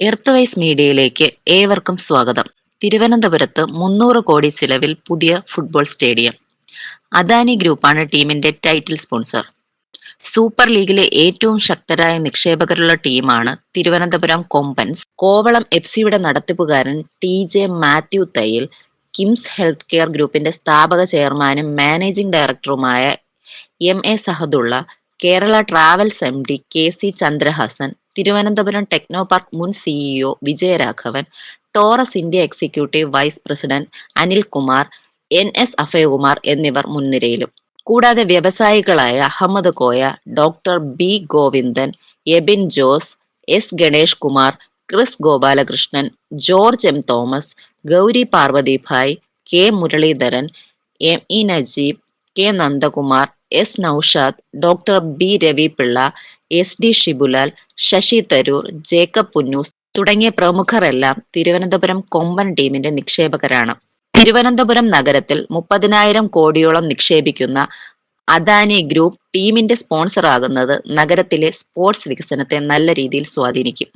Earth മീഡിയയിലേക്ക് ഏവർക്കും സ്വാഗതം. തിരുവനന്തപുരത്ത് 300 കോടി ചിലവിൽ പുതിയ ഫുട്ബോൾ സ്റ്റേഡിയം. അദാനി ഗ്രൂപ്പാണ് ടീമിന്റെ ടൈറ്റിൽ സ്പോൺസർ. സൂപ്പർ ലീഗിലെ ഏറ്റവും ശക്തരായ നിക്ഷേപകരുള്ള ടീമാണ് തിരുവനന്തപുരം കൊമ്പൻസ്. കോവളം എഫ്സിയുടെ നടത്തിപ്പുകാരൻ T J. Mathew Thayyil, KIMS health care ഗ്രൂപ്പിന്റെ സ്ഥാപക ചെയർമാനും മാനേജിംഗ് ഡയറക്ടറുമായ M A. Sahadulla, Kerala travels M D. K C. Chandrahasan, Thiruvananthapuram Technopark മുൻ CEO Vijayaraghavan, Taurus India executive vice president Anilkumar, N S. Abhayakumar എന്നിവർ മുൻനിരയിലും. കൂടാതെ വ്യവസായികളായ Ahammed Koya, doctor B. Govindan, Ebin Jose, S. Ganesh Kumar, Kris Gopalakrishnan, George M. Thomas, Gauri Parvathibhai, K. Muraleedharan, M. E. Najeeb, K. Nandakumar, S. Naushad, doctor B. Ravi Pillai, S. D. Shibulal, Shashi Tharoor, Jacob Punnoose തുടങ്ങിയ പ്രമുഖരെല്ലാം തിരുവനന്തപുരം കൊമ്പൻ ടീമിന്റെ നിക്ഷേപകരാണ്. തിരുവനന്തപുരം നഗരത്തിൽ 30,000 കോടിയോളം നിക്ഷേപിക്കുന്ന അദാനി ഗ്രൂപ്പ് ടീമിന്റെ സ്പോൺസറാകുന്നത് നഗരത്തിലെ സ്പോർട്സ് വികസനത്തെ നല്ല രീതിയിൽ സ്വാധീനിക്കും.